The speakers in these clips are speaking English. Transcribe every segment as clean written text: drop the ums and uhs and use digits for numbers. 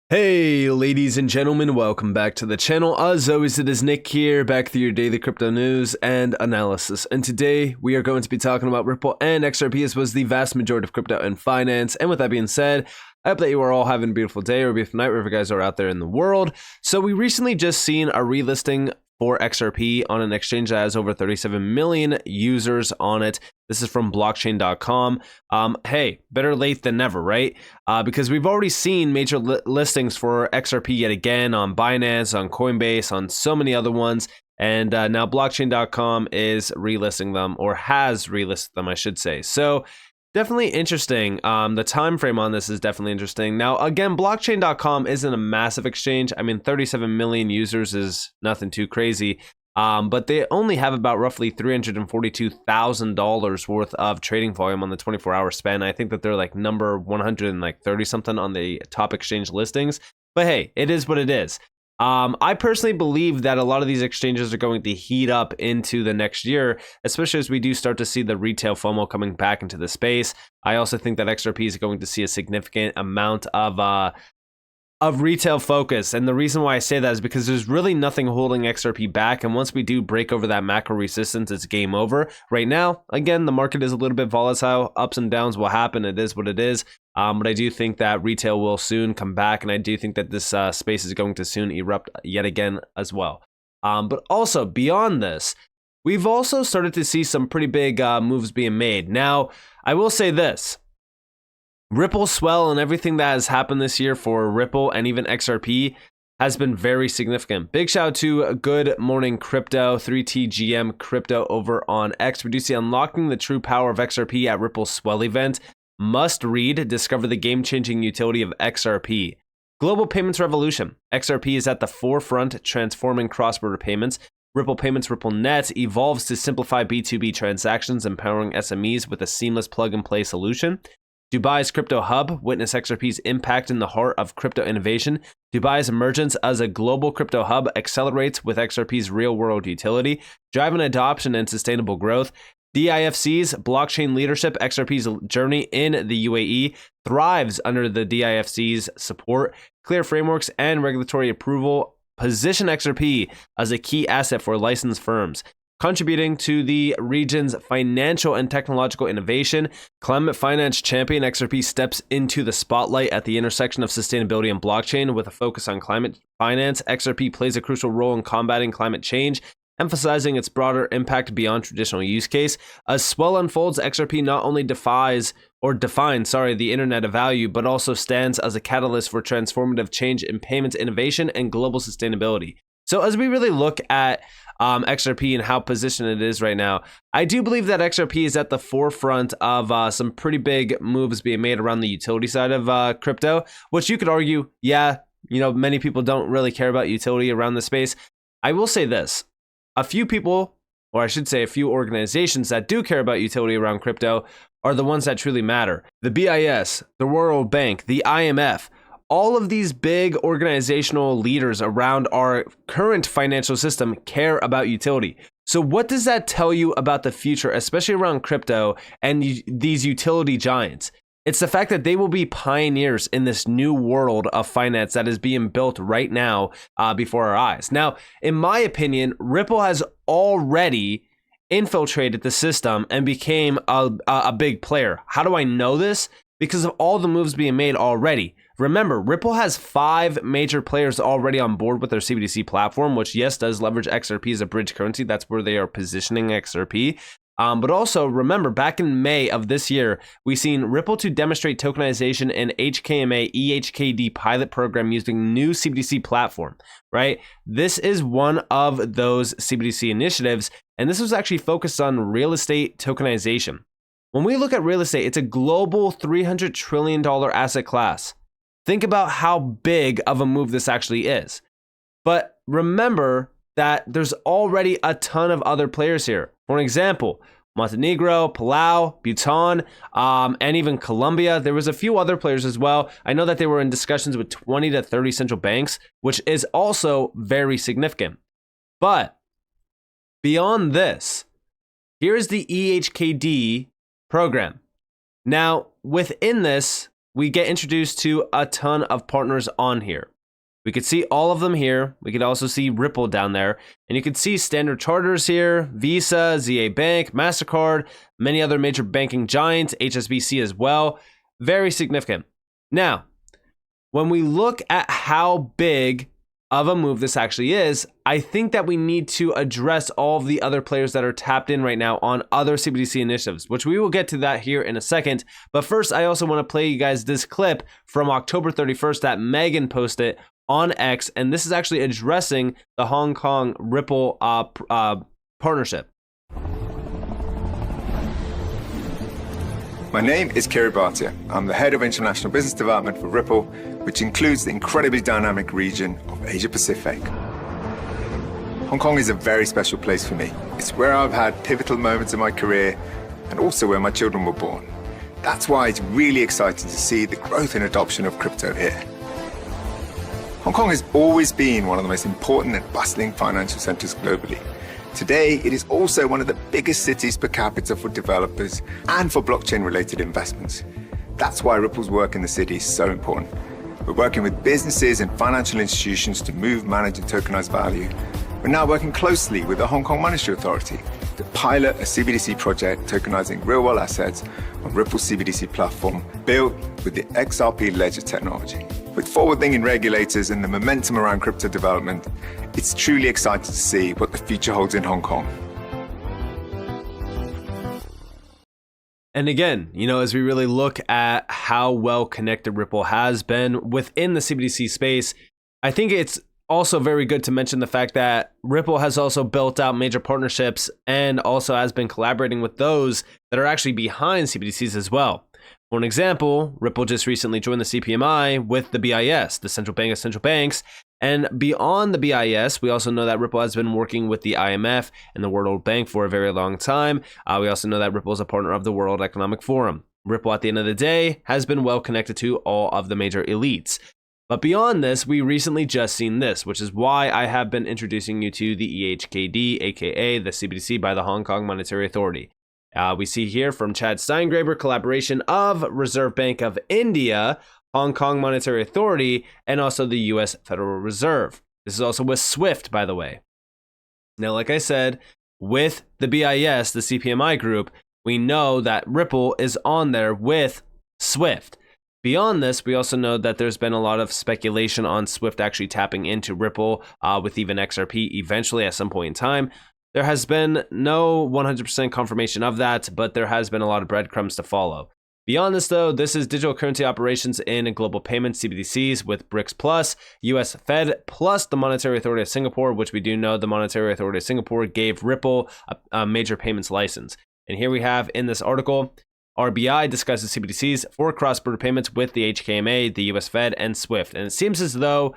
Hey ladies and gentlemen, welcome back to the channel. As always, it is Nick here, back with your daily crypto news and analysis. And today we are going to be talking about Ripple and XRP, as was the vast majority of crypto and finance. And with that being said, I hope that you are all having a beautiful day or a beautiful night, wherever you guys are out there in the world. So we recently just seen a relisting for XRP on an exchange that has over 37 million users on it. This is from blockchain.com. Hey, better late than never, right? Because we've already seen major listings for XRP yet again on Binance, on Coinbase, on so many other ones. And now blockchain.com is relisting them, or has relisted them, I should say. So definitely interesting. The time frame on this is definitely interesting. Now, again, blockchain.com isn't a massive exchange. I mean, 37 million users is nothing too crazy. But they only have about roughly $342,000 worth of trading volume on the 24-hour span. I think that they're like number 130 something on the top exchange listings. But hey, it is what it is. I personally believe that a lot of these exchanges are going to heat up into the next year, especially as we do start to see the retail FOMO coming back into the space. I also think that XRP is going to see a significant amount of retail focus. And the reason why I say that is because there's really nothing holding XRP back. And once we do break over that macro resistance, it's game over. Right now, again, the market is a little bit volatile. Ups and downs will happen. It is what it is. But I do think that retail will soon come back. And I do think that this space is going to soon erupt yet again as well. But also beyond this, we've also started to see some pretty big moves being made. Now, I will say this. Ripple, Swell, and everything that has happened this year for Ripple and even XRP has been very significant. Big shout out to Good Morning Crypto, 3TGM Crypto over on X. We do see Unlocking the True Power of XRP at Ripple's Swell event. Must read, discover the game-changing utility of XRP. Global Payments Revolution. XRP is at the forefront, transforming cross-border payments. Ripple Payments RippleNet evolves to simplify B2B transactions, empowering SMEs with a seamless plug-and-play solution. Dubai's crypto hub, witness XRP's impact in the heart of crypto innovation. Dubai's emergence as a global crypto hub accelerates with XRP's real-world utility, driving adoption and sustainable growth. DIFC's blockchain leadership, XRP's journey in the UAE thrives under the DIFC's support. Clear frameworks and regulatory approval position XRP as a key asset for licensed firms, contributing to the region's financial and technological innovation. Climate finance champion XRP steps into the spotlight at the intersection of sustainability and blockchain with a focus on climate finance. XRP plays a crucial role in combating climate change, emphasizing its broader impact beyond traditional use case. As Swell unfolds, XRP not only defines the internet of value, but also stands as a catalyst for transformative change in payments innovation and global sustainability. So as we really look at XRP and how positioned it is right now, I do believe that XRP is at the forefront of some pretty big moves being made around the utility side of crypto, which you could argue, yeah, many people don't really care about utility around the space. I will say this, a few people, or I should say a few organizations that do care about utility around crypto are the ones that truly matter. The BIS, the World Bank, the IMF, all of these big organizational leaders around our current financial system care about utility. So what does that tell you about the future, especially around crypto and these utility giants? It's the fact that they will be pioneers in this new world of finance that is being built right now before our eyes. Now, in my opinion, Ripple has already infiltrated the system and became a big player. How do I know this? Because of all the moves being made already. Remember, Ripple has 5 major players already on board with their CBDC platform, which, yes, does leverage XRP as a bridge currency. That's where they are positioning XRP. But also, remember, back in May of this year, we've seen Ripple to demonstrate tokenization in HKMA EHKD pilot program using new CBDC platform, right? This is one of those CBDC initiatives, and this was actually focused on real estate tokenization. When we look at real estate, it's a global $300 trillion asset class. Think about how big of a move this actually is. But remember that there's already a ton of other players here. For example, Montenegro, Palau, Bhutan, and even Colombia. There was a few other players as well. I know that they were in discussions with 20 to 30 central banks, which is also very significant. But beyond this, here is the EHKD program. Now, within this, we get introduced to a ton of partners on here. We could see all of them here. We could also see Ripple down there. And you could see Standard Charters here, Visa, ZA Bank, MasterCard, many other major banking giants, HSBC as well. Very significant. Now, when we look at how big of a move this actually is, I think that we need to address all of the other players that are tapped in right now on other CBDC initiatives, which we will get to that here in a second. But first, I also want to play you guys this clip from October 31st that Megan posted on X, and this is actually addressing the Hong Kong Ripple partnership. My name is Kiri Bhatia. I'm the head of international business development for Ripple, which includes the incredibly dynamic region of Asia Pacific. Hong Kong is a very special place for me. It's where I've had pivotal moments in my career and also where my children were born. That's why it's really exciting to see the growth and adoption of crypto here. Hong Kong has always been one of the most important and bustling financial centers globally. Today, it is also one of the biggest cities per capita for developers and for blockchain-related investments. That's why Ripple's work in the city is so important. We're working with businesses and financial institutions to move, manage, and tokenize value. We're now working closely with the Hong Kong Monetary Authority to pilot a CBDC project tokenizing real-world assets on Ripple's CBDC platform built with the XRP Ledger technology. With forward-thinking regulators and the momentum around crypto development, it's truly exciting to see what the future holds in Hong Kong. And again, as we really look at how well connected Ripple has been within the CBDC space, I think it's also very good to mention the fact that Ripple has also built out major partnerships and also has been collaborating with those that are actually behind CBDCs as well. For an example, Ripple just recently joined the CPMI with the BIS, the Central Bank of Central Banks. And beyond the BIS, we also know that Ripple has been working with the IMF and the World Bank for a very long time. We also know that Ripple is a partner of the World Economic Forum. Ripple, at the end of the day, has been well connected to all of the major elites. But beyond this, we recently just seen this, which is why I have been introducing you to the EHKD, aka the CBDC by the Hong Kong Monetary Authority. We see here from Chad Steingraber, collaboration of Reserve Bank of India, Hong Kong Monetary Authority, and also the US Federal Reserve. This is also with SWIFT, by the way. Now, like I said, with the BIS, the CPMI group, we know that Ripple is on there with SWIFT. Beyond this, we also know that there's been a lot of speculation on SWIFT actually tapping into Ripple with even XRP eventually at some point in time. There has been no 100% confirmation of that, but there has been a lot of breadcrumbs to follow. Beyond this, though, this is digital currency operations in global payments, CBDCs, with BRICS Plus, US Fed, plus the Monetary Authority of Singapore, which we do know the Monetary Authority of Singapore gave Ripple a major payments license. And here we have in this article, RBI discusses CBDCs for cross-border payments with the HKMA, the US Fed, and SWIFT. And it seems as though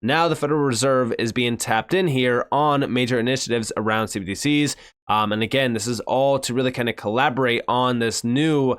now the Federal Reserve is being tapped in here on major initiatives around CBDCs. And again, this is all to really kind of collaborate on this new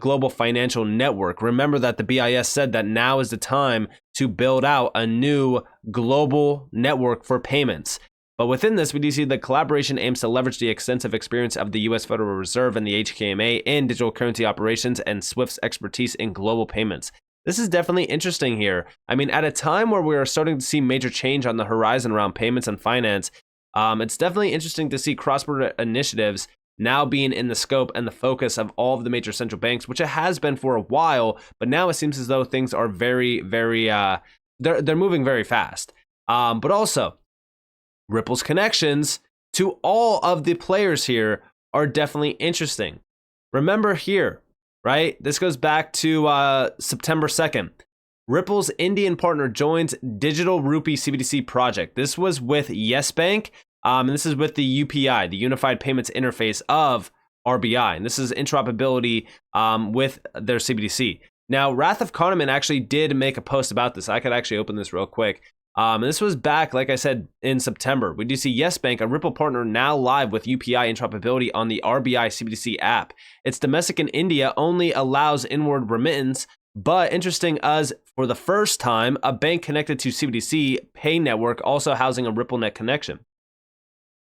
global financial network. Remember that the BIS said that now is the time to build out a new global network for payments. But within this, we do see the collaboration aims to leverage the extensive experience of the US Federal Reserve and the HKMA in digital currency operations and SWIFT's expertise in global payments. This is definitely interesting here. I mean, at a time where we are starting to see major change on the horizon around payments and finance, it's definitely interesting to see cross-border initiatives now being in the scope and the focus of all of the major central banks, which it has been for a while, but now it seems as though things are very, they're moving very fast. But also, Ripple's connections to all of the players here are definitely interesting. Remember here, right? This goes back to September 2nd. Ripple's Indian partner joins Digital Rupee CBDC project. This was with Yes Bank, and this is with the UPI, the Unified Payments Interface of RBI. And this is interoperability with their CBDC. Now, Wrath of Kahneman actually did make a post about this. I could actually open this real quick. And this was back, like I said, in September. We do see Yes Bank, a Ripple partner, now live with UPI interoperability on the RBI CBDC app. It's domestic in India, only allows inward remittance, but interesting as for the first time, a bank connected to CBDC Pay Network, also housing a RippleNet connection.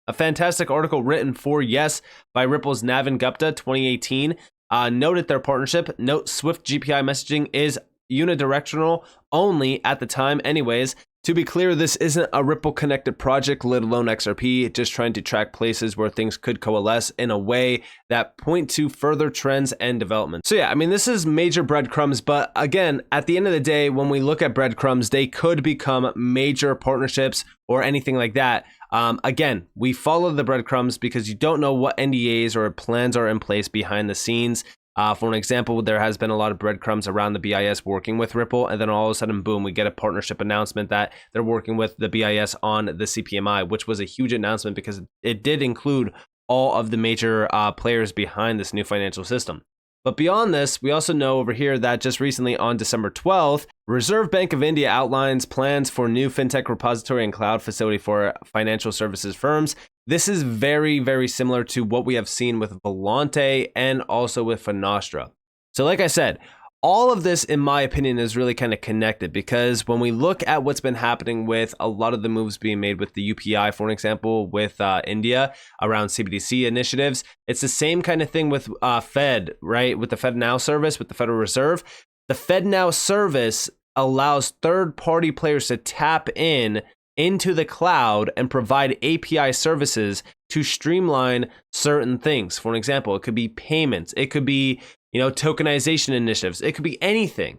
A fantastic article written for Yes by Ripple's Navin Gupta, 2018. noted their partnership. Note Swift GPI messaging is unidirectional only at the time anyways. To be clear, this isn't a Ripple connected project, let alone XRP, just trying to track places where things could coalesce in a way that point to further trends and development. So yeah, I mean, this is major breadcrumbs, but again, at the end of the day, when we look at breadcrumbs, they could become major partnerships or anything like that. Again, we follow the breadcrumbs because you don't know what NDAs or plans are in place behind the scenes. For an example, there has been a lot of breadcrumbs around the BIS working with Ripple, and then all of a sudden, boom, we get a partnership announcement that they're working with the BIS on the CPMI, which was a huge announcement because it did include all of the major players behind this new financial system. But beyond this, we also know over here that just recently on December 12th, Reserve Bank of India outlines plans for new fintech repository and cloud facility for financial services firms. This is very, very similar to what we have seen with Volante and also with Finastra. So like I said, all of this, in my opinion, is really kind of connected because when we look at what's been happening with a lot of the moves being made with the UPI, for an example, with India around CBDC initiatives, it's the same kind of thing with Fed, right? With the Fed Now service, with the Federal Reserve. The Fed Now service allows third-party players to tap into the cloud and provide API services to streamline certain things. For an example, it could be payments, it could be tokenization initiatives, it could be anything.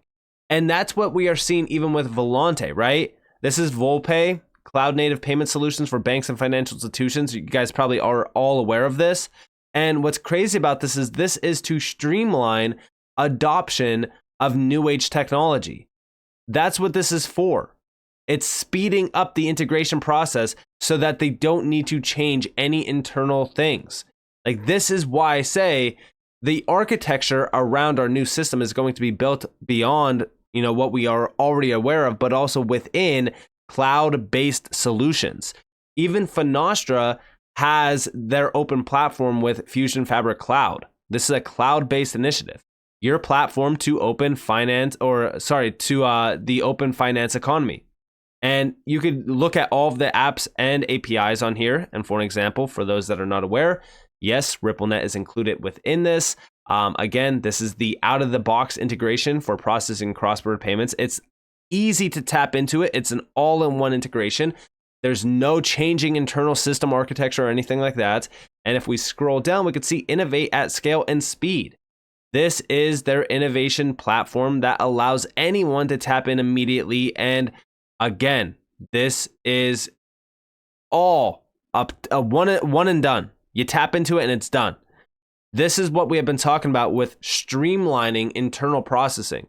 And that's what we are seeing even with Volante, right? This is Volpay, cloud native payment solutions for banks and financial institutions. You guys probably are all aware of this. And what's crazy about this is to streamline adoption of new age technology. That's what this is for. It's speeding up the integration process so that they don't need to change any internal things. Like, this is why I say the architecture around our new system is going to be built beyond, what we are already aware of, but also within cloud-based solutions. Even Finastra has their open platform with Fusion Fabric Cloud. This is a cloud-based initiative. Your platform to open finance, the open finance economy. And you could look at all of the apps and APIs on here. And for an example, for those that are not aware, yes, RippleNet is included within this. Again, this is the out-of-the-box integration for processing cross-border payments. It's easy to tap into it. It's an all-in-one integration. There's no changing internal system architecture or anything like that. And if we scroll down, we could see innovate at scale and speed. This is their innovation platform that allows anyone to tap in immediately. And again, this is all up one and done. You tap into it and it's done. This is what we have been talking about with streamlining internal processing.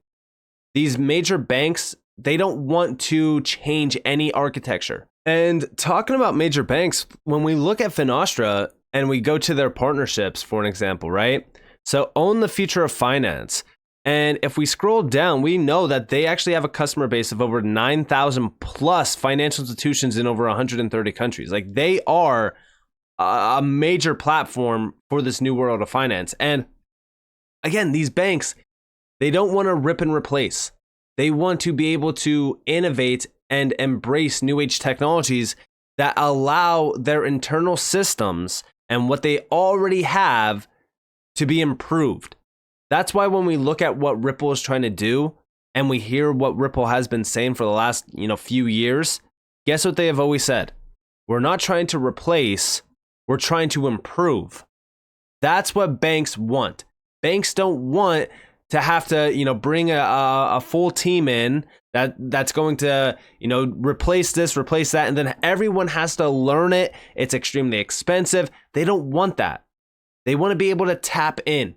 These major banks, they don't want to change any architecture. And talking about major banks, when we look at Finastra and we go to their partnerships, for an example, right? So Own the Future of Finance. And if we scroll down, we know that they actually have a customer base of over 9,000 plus financial institutions in over 130 countries. Like, they are a major platform for this new world of finance. And again, these banks, they don't want to rip and replace. They want to be able to innovate and embrace new age technologies that allow their internal systems and what they already have to be improved. That's why when we look at what Ripple is trying to do and we hear what Ripple has been saying for the last, few years, guess what they have always said? We're not trying to replace, we're trying to improve. That's what banks want. Banks don't want to have to, bring a full team in that's going to, replace this, replace that, and then everyone has to learn it. It's extremely expensive. They don't want that. They want to be able to tap in.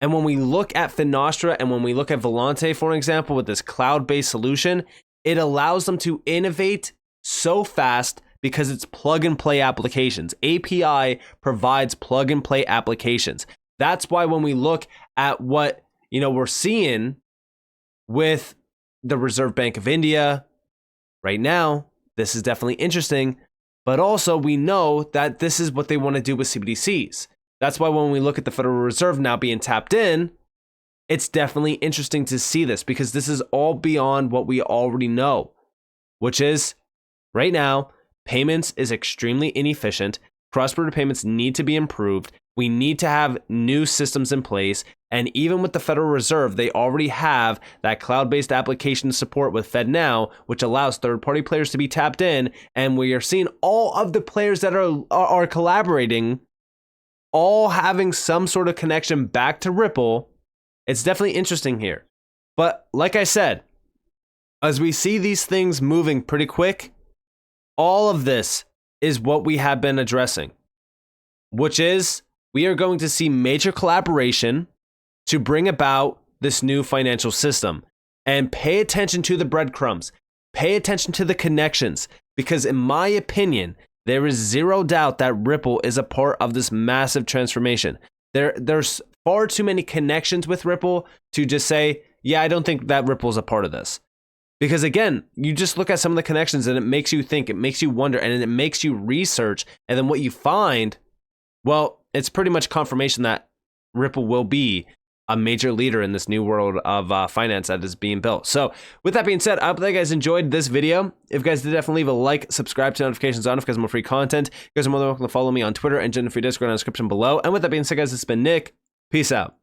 And when we look at Finastra and when we look at Volante, for example, with this cloud-based solution, it allows them to innovate so fast because it's plug-and-play applications. API provides plug-and-play applications. That's why when we look at what we're seeing with the Reserve Bank of India right now, this is definitely interesting. But also we know that this is what they want to do with CBDCs. That's why when we look at the Federal Reserve now being tapped in, it's definitely interesting to see this because this is all beyond what we already know, which is right now, payments is extremely inefficient. Cross-border payments need to be improved. We need to have new systems in place. And even with the Federal Reserve, they already have that cloud-based application support with FedNow, which allows third-party players to be tapped in. And we are seeing all of the players that are collaborating, all having some sort of connection back to Ripple. It's definitely interesting here. But like I said, as we see these things moving pretty quick, all of this is what we have been addressing, which is we are going to see major collaboration to bring about this new financial system. And pay attention to the breadcrumbs, pay attention to the connections, because in my opinion, there is zero doubt that Ripple is a part of this massive transformation. There's far too many connections with Ripple to just say, yeah, I don't think that Ripple is a part of this. Because again, you just look at some of the connections and it makes you think, it makes you wonder, and it makes you research. And then what you find, well, it's pretty much confirmation that Ripple will be a major leader in this new world of finance that is being built. So with that being said, I hope that you guys enjoyed this video. If you guys did, definitely leave a like, subscribe to notifications on if you guys want more free content. You guys are more than welcome to follow me on Twitter and join the free Discord in the description below. And with that being said, guys, it's been Nick. Peace out.